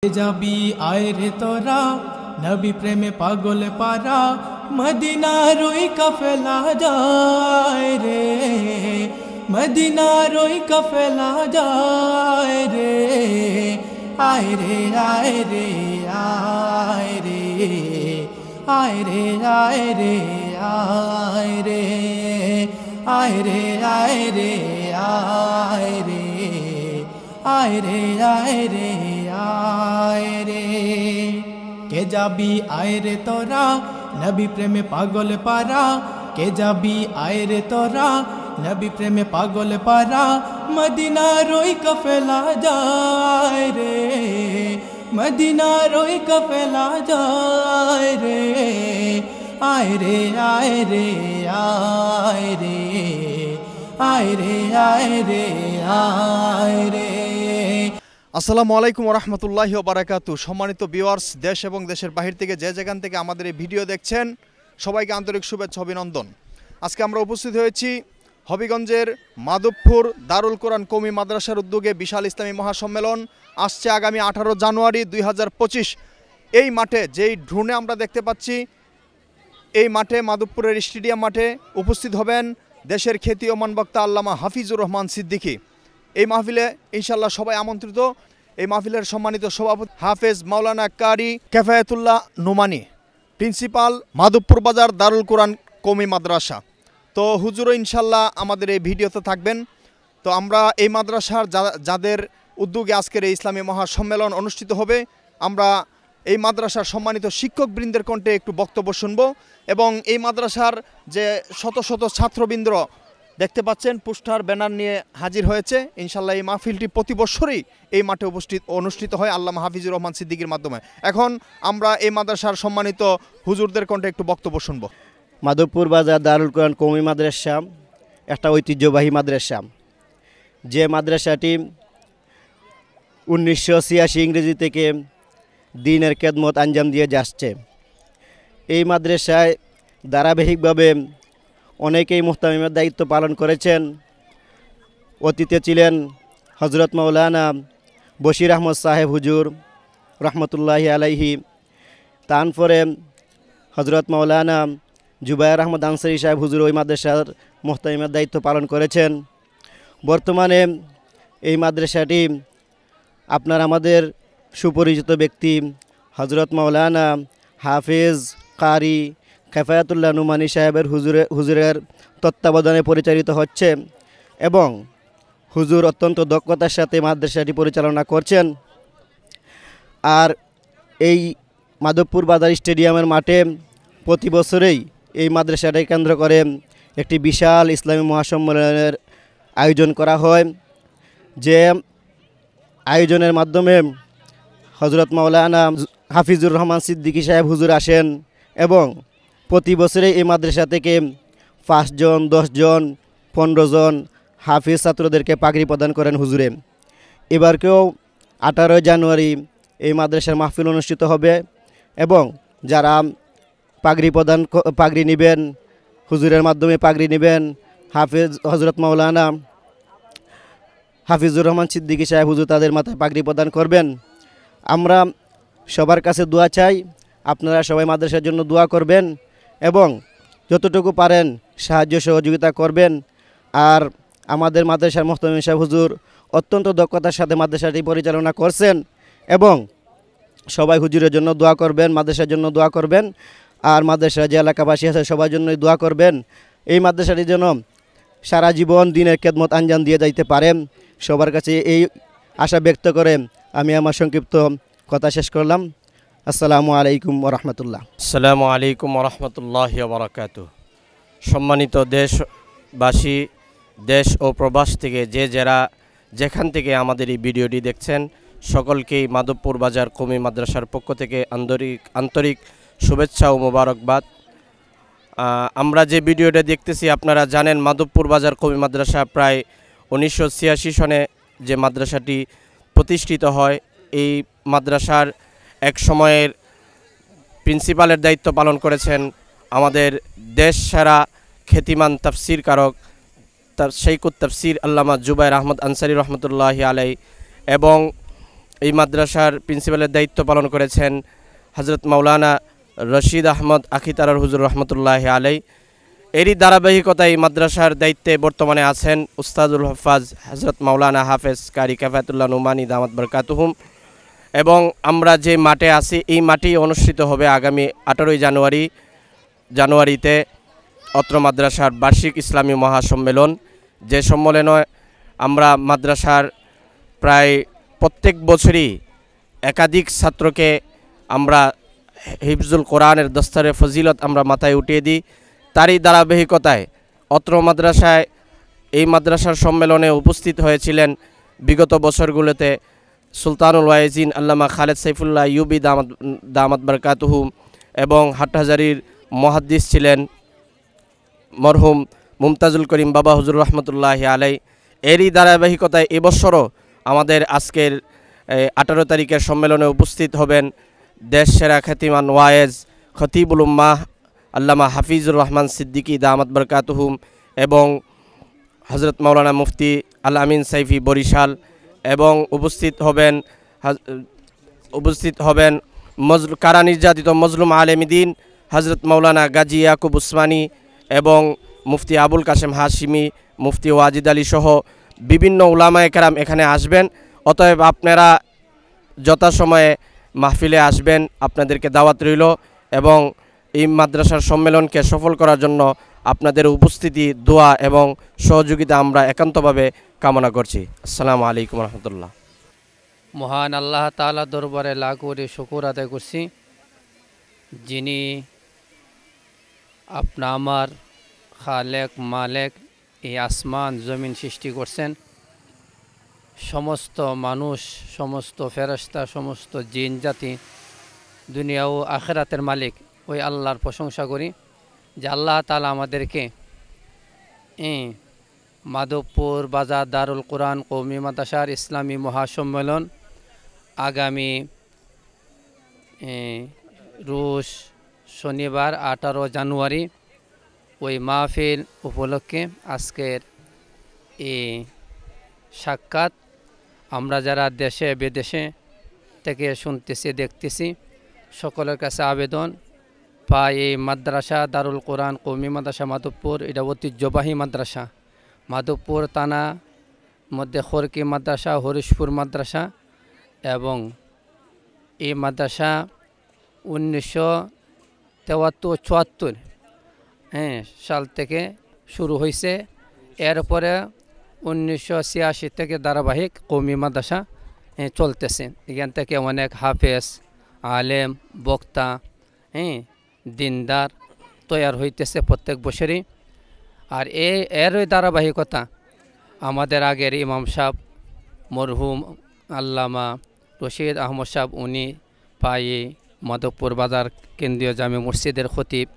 যাবি আয় রে তোরা নবী প্রেমে পাগল পারা মদিনার ওই কাফেলা যায় রে, মদিনার ওই কাফেলা যায় রে। আয় রে আয় রে আয় রে আয় রে আয় রে আয় রে আয় রে আয় রে আয় রে আয় রে আয় রে আয় রে। কে যাবি আয় রে তোরা নবী প্রেমে পাগল পারা, কে যাবি আয় রে তোরা নবী প্রেমে পাগল পারা মদিনার ওই কাফেলা যায় রে, মদিনার ওই কাফেলা যায় রে। আয় রে আয় রে আয় রে আয় রে আয় রে আয় রে। আসসালামু আলাইকুম রহমতুল্লাহি ওয়া বারাকাতু। সম্মানিত ভিউয়ার্স, দেশ এবং দেশের বাহির থেকে যে যেখান থেকে আমাদের এই ভিডিও দেখছেন সবাইকে আন্তরিক শুভেচ্ছা অভিনন্দন। আজকে আমরা উপস্থিত হয়েছি হবিগঞ্জের মাধবপুর দারুল কোরআন কওমি মাদ্রাসার উদ্যোগে বিশাল ইসলামী মহাসম্মেলন আসছে আগামী 18 জানুয়ারি 2025। এই মাঠে যেই ড্রোনে আমরা দেখতে পাচ্ছি, এই মাঠে মাধবপুরের স্টেডিয়াম মাঠে উপস্থিত হবেন দেশের খ্যাতিমান বক্তা আল্লামা হাফিজুর রহমান সিদ্দিকী। এই মাহফিলে ইনশাল্লাহ সবাই আমন্ত্রিত। এই মাহফিলের সম্মানিত সভাপতি হাফেজ মাওলানা কারি কেফায়েতুল্লাহ নোমানি, প্রিন্সিপাল মাধবপুর বাজার দারুল কোরআন কওমি মাদ্রাসা। তো হুজুরও ইনশাল্লাহ আমাদের এই ভিডিওতে থাকবেন। তো আমরা এই মাদ্রাসার যাদের উদ্যোগে আজকের এই ইসলামী মহাসম্মেলন অনুষ্ঠিত হবে, আমরা এই মাদ্রাসার সম্মানিত শিক্ষকবৃন্দের কণ্ঠে একটু বক্তব্য শুনব এবং এই মাদ্রাসার যে শত শত ছাত্রবৃন্দ দেখতে পাচ্ছেন পোস্টার ব্যানার নিয়ে হাজির হয়েছে। ইনশাল্লাহ এই মাহফিলটি প্রতি বছরই এই মাঠে অনুষ্ঠিত হয় আল্লামা হাফিজুর রহমান সিদ্দিকীর মাধ্যমে। এখন আমরা এই মাদ্রাসার সম্মানিত হুজুরদের কণ্ঠে একটু বক্তব্য শুনব। মাধবপুর বাজার দারুল কোরআন কওমি মাদ্রাসা একটা ঐতিহ্যবাহী মাদ্রাসা, যে মাদ্রাসাটি 1986 ইংরেজি থেকে দ্বীনের খেদমত আঞ্জাম দিয়ে যাচ্ছে। এই মাদ্রাসায় ধারাবাহিকভাবে অনেকেই মুহতামিমের দায়িত্ব পালন করেছেন। অতীতে ছিলেন হজরত মাওলানা বশির আহমদ সাহেব হুজুর রহমতুল্লাহি আলাইহি, তারপরে হজরত মাওলানা জুবায়ের আহমদ আনসারি সাহেব হুজুর ওই মাদ্রাসার মুহতামিমের দায়িত্ব পালন করেছেন। বর্তমানে এই মাদ্রাসাটি আপনার আমাদের সুপরিচিত ব্যক্তি হজরত মাওলানা হাফেজ কারি কেফায়েতুল্লাহ নোমানি সাহেবের হুজুরের তত্ত্বাবধানে পরিচালিত হচ্ছে এবং হুজুর অত্যন্ত দক্ষতার সাথে মাদ্রাসাটি পরিচালনা করছেন। আর এই মাধবপুর বাজার স্টেডিয়ামের মাঠে প্রতি বছরেই এই মাদ্রাসাটি কেন্দ্র করে একটি বিশাল ইসলামী মহাসম্মেলনের আয়োজন করা হয়, যে আয়োজনের মাধ্যমে হজরত মাওলানা হাফিজুর রহমান সিদ্দিকী সাহেব হুজুর আসেন এবং প্রতি বছরে এই মাদ্রাসা থেকে 5 জন 10 জন 15 জন হাফিজ ছাত্রদেরকে পাগড়ি প্রদান করেন হুজুরে। এবারকেও 18 জানুয়ারি এই মাদ্রাসার মাহফিল অনুষ্ঠিত হবে এবং যারা পাগড়ি নেবেন, হুজুরের মাধ্যমে পাগড়ি নেবেন, হাফিজ হজরত মাওলানা হাফিজুর রহমান সিদ্দিকী সাহেব হুজুর তাদের মাথায় পাগড়ি প্রদান করবেন। আমরা সবার কাছে দোয়া চাই, আপনারা সবাই মাদ্রাসার জন্য দোয়া করবেন এবং যতটুকু পারেন সাহায্য সহযোগিতা করবেন। আর আমাদের মাদ্রাসার মুহতামিম সাহেব হুজুর অত্যন্ত দক্ষতার সাথে মাদ্রাসাটি পরিচালনা করছেন এবং সবাই হুজুরের জন্য দোয়া করবেন, মাদ্রাসার জন্য দোয়া করবেন। আর মাদ্রাসার যে এলাকাবাসী আছে সবার জন্যই দোয়া করবেন, এই মাদ্রাসাটি যেন সারা জীবন দ্বীনের খেদমত আঞ্জাম দিয়ে যাইতে পারেন। সবার কাছে এই আশা ব্যক্ত করে আমি আমার সংক্ষিপ্ত কথা শেষ করলাম। আসসালামু আলাইকুম ওয়া রাহমাতুল্লাহ। আসসালামু আলাইকুম ওয়া রাহমাতুল্লাহি ওয়া বারাকাতুহু। সম্মানিত দেশবাসী, দেশ ও প্রবাস থেকে যারা যেখান থেকে আমাদের এই ভিডিওটি দেখছেন সকলকেই মাধবপুর বাজার কওমি মাদ্রাসার পক্ষ থেকে আন্তরিক শুভেচ্ছা ও মোবারকবাদ। আমরা যে ভিডিওটা দেখতেছি আপনারা জানেন মাধবপুর বাজার কওমি মাদ্রাসা প্রায় 1986 সনে যে মাদ্রাসাটি প্রতিষ্ঠিত হয়। এই মাদ্রাসার এক সময়ের প্রিন্সিপালের দায়িত্ব পালন করেছেন আমাদের দেশ সেরা খ্যাতিমান তাফসির কারক শাইখুত তাফসির আল্লামা জুবায়ের আহমদ আনসারি রহমতুল্লাহি আলাই এবং এই মাদ্রাসার প্রিন্সিপালের দায়িত্ব পালন করেছেন হজরত মাওলানা রশিদ আহমদ আখিতারার হুজুর রহমতুল্লাহ আলাই। এরই ধারাবাহিকতায় এই মাদ্রাসার দায়িত্বে বর্তমানে আছেন উস্তাদুল হফাজ হজরত মাওলানা হাফেজ কারি কাফায়তুল্লাহ নুমানি দামাত বরকাতুহুম। এবং আমরা যে মাঠে আছি এই মাঠেই অনুষ্ঠিত হবে আগামী 18ই জানুয়ারিতে অত্র মাদ্রাসার বার্ষিক ইসলামী মহাসম্মেলন। যে সম্মেলনে আমরা মাদ্রাসার প্রায় প্রত্যেক বছরই একাধিক ছাত্রকে আমরা হিফজুল কোরআনের দস্তারে ফজিলত আমরা মাথায় উঠিয়ে দিই। তারই ধারাবাহিকতায় অত্র মাদ্রাসায় এই মাদ্রাসার সম্মেলনে উপস্থিত হয়েছিলেন বিগত বছরগুলোতে সুলতানুল ওয়াইজিন আল্লামা খালেদ সাইফুল্লাহ ইউবি দামাত বরকাতুহু এবং হাটহাজারির মুহাদ্দিস ছিলেন মরহুম মুমতাজুল করিম বাবা হুজুর রহমতুল্লাহ আলাই। এরই ধারাবাহিকতায় এবছরও আমাদের আজকের 18 তারিখের সম্মেলনে উপস্থিত হবেন দেশ সেরা খ্যাতিমান ওয়ায়েজ খতিবুল উম্মাহ আল্লামা হাফিজুর রহমান সিদ্দিকী দামাত বরকাতুহুম এবং হজরত মাওলানা মুফতি আল আমিন সাইফি বরিশাল। এবং উপস্থিত হবেন কারা নির্যাতিত মজলুম আলেমিদ্দিন হজরত মাওলানা গাজী ইয়াকুব উসমানী এবং মুফতি আবুল কাশেম হাশিমি, মুফতি ওয়াজিদ আলী সহ বিভিন্ন উলামায়ে কেরাম এখানে আসবেন। অতএব আপনারা যথাসময়ে মাহফিলে আসবেন, আপনাদেরকে দাওয়াত রইল। এবং এই মাদ্রাসার সম্মেলনকে সফল করার জন্য আপনাদের উপস্থিতি, দোয়া এবং সহযোগিতা আমরা একান্তভাবে কামনা করছি। আসসালামু আলাইকুম রহমতুল্লাহ। মহান আল্লাহ তাআলা দরবারে লাখ কোটি শুকর আদায় করছি, যিনি আমার খালেক মালেক এই আসমান জমিন সৃষ্টি করছেন। সমস্ত মানুষ, সমস্ত ফেরেশতা, সমস্ত জিন জাতি, দুনিয়া ও আখিরাতের মালিক ওই আল্লাহর প্রশংসা করি যে আল্লাহ তাআলা আমাদেরকে মাধবপুর বাজার দারুল কোরআন কওমি মাদ্রাসার ইসলামী মহাসম্মেলন আগামী রোজ শনিবার 18 জানুয়ারি ওই মাহফিল উপলক্ষে আজকের এই সাক্ষাৎ আমরা যারা দেশে বিদেশে থেকে শুনতেছি দেখতেছি সকলের কাছে আবেদন পাই, এই মাদ্রাসা দারুল কোরআন কওমি মাদ্রাসা মাধবপুর এটা ঐতিহ্যবাহী মাদ্রাসা। মাধবপুর থানা মধ্যে খড়কি মাদ্রাসা, হরিশপুর মাদ্রাসা এবং এই মাদ্রাসা 1974 সাল থেকে শুরু হয়েছে। এরপরে 1986 থেকে ধারাবাহিক কওমি মাদ্রাসা চলতেছে। এখান থেকে অনেক হাফেজ, আলেম, বক্তা, দিনদার তৈয়ার হইতেছে প্রত্যেক বছরই। আর এরই ধারাবাহিকতা আমাদের আগের ইমাম সাহেব মরহুম আল্লামা রশিদ আহমদ সাহেব, উনি পায়ে মাধবপুর বাজার কেন্দ্রীয় জামে মসজিদের খতিব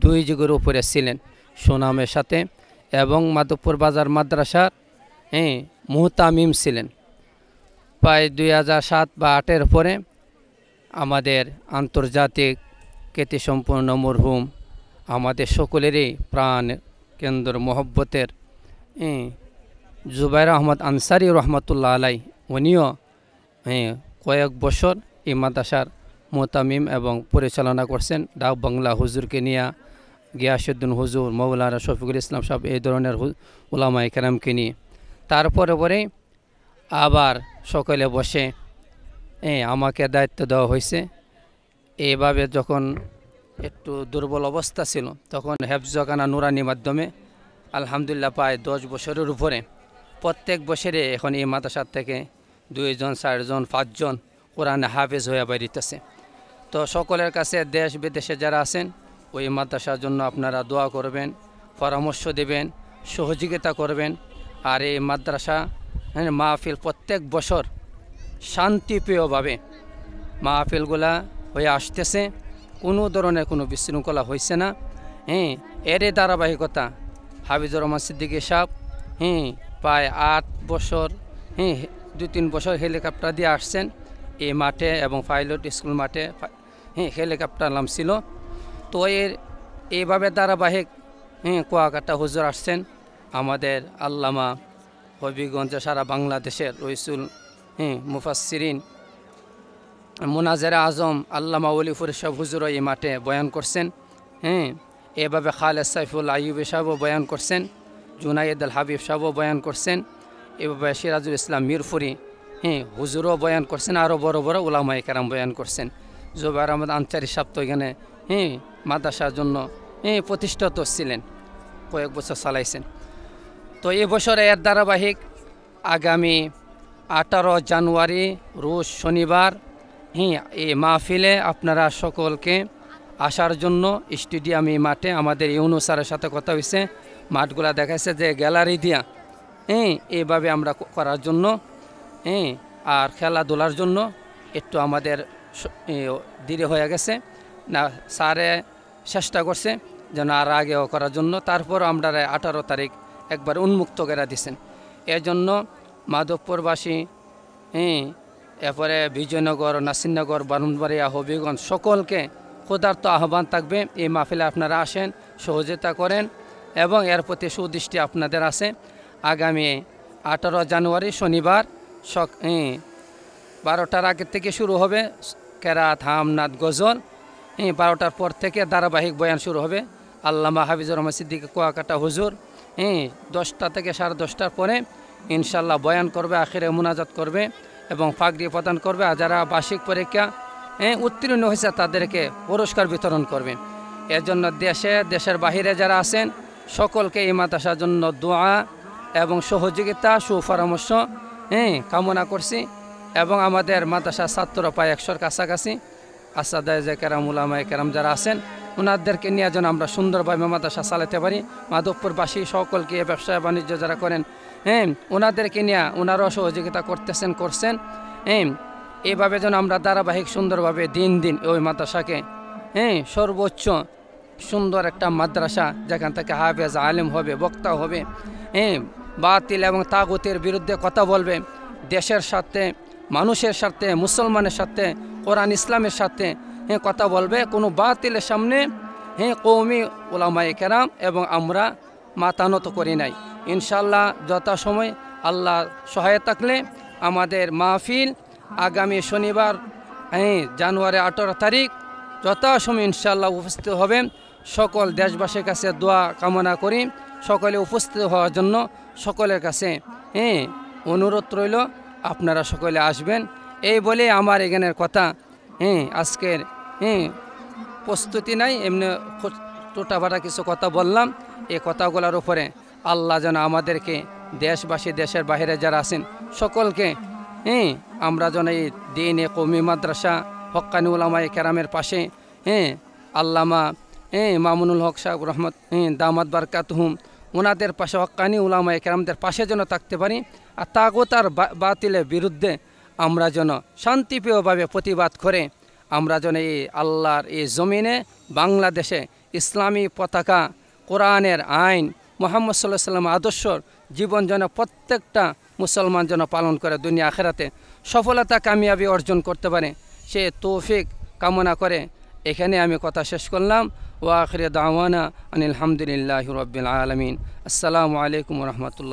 2 যুগের উপরে ছিলেন সুনামের সাথে, এবং মাধবপুর বাজার মাদ্রাসার মুহতামিম ছিলেন। প্রায় 2007 বা 2008 পরে আমাদের আন্তর্জাতিক খ্যাতিসম্পন্ন মরহুম আমাদের সকলেরই প্রাণ কেন্দ্র মহব্বতের জুবাইর আহমদ আনসারি রহমতুল্লাহ আলাই, উনিও কয়েক বছর এই মাদ্রাসার মুহতামিম এবং পরিচালনা করছেন। ডাক বাংলা হুজুরকে নিয়ে, গিয়াসউদ্দিন হুজুর, মৌলানা শফিকুল ইসলাম সাহেব, এই ধরনের উলামায়ে কেরামকে নিয়ে। তারপরে পরে আবার সকলে বসে আমাকে দায়িত্ব দেওয়া হয়েছে। এইভাবে যখন একটু দুর্বল অবস্থা ছিল তখন হেফজখানা নুরানি মাধ্যমে আলহামদুলিল্লাহ প্রায় 10 বছরের উপরে প্রত্যেক বছরে এখন এই মাদ্রাসার থেকে 2 জন 4 জন 5 জন কোরআনে হাফেজ হয়ে বেরিতেছে। তো সকলের কাছে দেশ বিদেশে যারা আছেন ওই মাদ্রাসার জন্য আপনারা দোয়া করবেন, পরামর্শ দেবেন, সহযোগিতা করবেন। আর এই মাদ্রাসা মাহফিল প্রত্যেক বছর শান্তিপ্রিয়ভাবে মাহফিলগুলা হয়ে আসতেছে, কোনো ধরনের কোনো বিশৃঙ্খলা হয়েছে না। এর ধারাবাহিকতা হাফিজুর রহমান সিদ্দিকী সাহেব প্রায় 8 বছর 2-3 বছর হেলিকপ্টার দিয়ে আসছেন এই মাঠে, এবং পাইলট স্কুল মাঠে হেলিকপ্টার নামছিল। তো এইভাবে ধারাবাহিক কুয়াকাটা হুজুর আসছেন। আমাদের আল্লামা হবিগঞ্জ সারা বাংলাদেশের রইসুল মুফাসসিরিন মুনাজেরা আজম আল্লামা ওলিফুর সাহেব হুজুর এই মাঠে বয়ান করছেন। এভাবে খালেদ সাইফুল আইয়ুবী সাহেবও বয়ান করছেন, জুনাইদ আল হাবিব সাহেবও বয়ান করছেন, এভাবে সিরাজুল ইসলাম মিরপুরি হুজুরও বয়ান করছেন, আরও বড় বড় উলামায়ে কেরাম বয়ান করছেন। জুবায়ের আহমদ আনসারী সাহেব তো এখানে মাদ্রাসার জন্য প্রতিষ্ঠিত ছিলেন, কয়েক বছর চালাইছেন। তো এবছরে এর ধারাবাহিক আগামী 18 জানুয়ারি রোজ শনিবার এই মাহফিলে আপনারা সকলকে আসার জন্য স্টেডিয়ামে মাঠে আমাদের ইউনুস স্যারের সাথে কথা হয়েছে, মাঠগুলা দেখাইছে যে গ্যালারি দিয়া এইভাবে আমরা করার জন্য আর খেলাধুলার জন্য একটু আমাদের দেরি হয়ে গেছে না, স্যারে চেষ্টা করছে যেন আর আগেও করার জন্য, তারপর আমরা 18 তারিখ একবার উন্মুক্ত করে দিয়েছেন। এর জন্য মাধবপুরবাসী এরপরে বিজয়নগর, নাসিরনগর, ব্রাহ্মণবাড়িয়া, হবিগঞ্জ সকলকে ক্ষুধার্ত আহ্বান থাকবে এই মাহফিলে আপনারা আসেন, সহযোগিতা করেন এবং এর প্রতি সুদৃষ্টি আপনাদের আছে। আগামী 18 জানুয়ারি শনিবার 12টার আগে থেকে শুরু হবে কেরাত, হামনাদ, গজল। 12টার পর থেকে ধারাবাহিক বয়ান শুরু হবে। আল্লামা হাফিজুর রহমান সিদ্দিকী কুয়াকাটা হুজুর 10টা থেকে 10:30টার পরে ইনশাল্লাহ বয়ান করবে, আখিরে মুনাজাত করবে এবং পাগড়ি প্রদান করবে। আর যারা বার্ষিক পরীক্ষা উত্তীর্ণ হয়েছে তাদেরকে পুরস্কার বিতরণ করবে। এর জন্য দেশের বাহিরে যারা আছেন সকলকে এই মাদ্রাসার জন্য দোয়া এবং সহযোগিতা, সুপরামর্শ কামনা করছি। এবং আমাদের মাদ্রাসার ছাত্র প্রায় 100-র কাছাকাছি আসাদায়ে কেরাম, উলামায়ে কেরাম যারা আছেন ওনাদেরকে নিয়ে যেন আমরা সুন্দরভাবে মাদ্রাসা চালাতে পারি। মাধবপুরবাসী সকলকে ব্যবসা বাণিজ্য যারা করেন ওনাদেরকে নিয়ে ওনারাও সহযোগিতা করছেন। এইভাবে যেন আমরা ধারাবাহিক সুন্দরভাবে দিন ওই মাদ্রাসাকে সর্বোচ্চ সুন্দর একটা মাদ্রাসা যেখান থেকে হাফেজ আলেম হবে, বক্তা হবে, বাতিল এবং তাগুতের বিরুদ্ধে কথা বলবে, দেশের সাথে, মানুষের সাথে, মুসলমানের সাথে, কোরআন ইসলামের সাথে কথা বলবে। কোনো বাতিলের সামনে কওমি উলামায়ে কেরাম এবং আমরা মাথা নত করি নাই। ইনশাল্লাহ যথাসময় আল্লাহ সহায় থাকলে আমাদের মাহফিল আগামী শনিবার জানুয়ারি 18 তারিখ যথাসময় ইনশাল্লাহ উপস্থিত হবেন। সকল দেশবাসীর কাছে দোয়া কামনা করি, সকলে উপস্থিত হওয়ার জন্য সকলের কাছে অনুরোধ রইল, আপনারা সকলে আসবেন। এই বলে আমার এখানের কথা আজকের প্রস্তুতি নাই, এমনি টোটাভাটা কিছু কথা বললাম। এই কথাগুলোর উপরে আল্লাহ যেন আমাদেরকে দেশবাসী, দেশের বাইরে যারা আছেন সকলকে আমরা যেন এই দিনে কওমি মাদ্রাসা হক্কানি উলামায়ে কেরামের পাশে আল্লামা মামুনুল হক সাহেব রহমত দামাত বারকাতুহুম ওনাদের পাশে, হক্কানি উলামায়ে কেরামদের পাশে যেন থাকতে পারি। আর তাগুত আর বাতিলের বিরুদ্ধে আমরা যেন শান্তিপ্রিয়ভাবে প্রতিবাদ করে আমরা যেন এই আল্লাহর এই জমিনে বাংলাদেশে ইসলামী পতাকা, কোরআনের আইন, মুহাম্মদ সাল্লাল্লাহু আলাইহি ওয়াসাল্লাম আদর্শর জীবন যেন প্রত্যেকটা মুসলমান যেন পালন করে দুনিয়া আখিরাতে সফলতা কামিয়াবি অর্জন করতে পারে, সে তৌফিক কামনা করে এখানে আমি কথা শেষ করলাম। ওয়া আখিরু দাওয়ানা আনিল হামদুলিল্লাহি রাব্বিল আলামিন। আসসালামু আলাইকুম ওয়া রাহমাতুল্লাহ।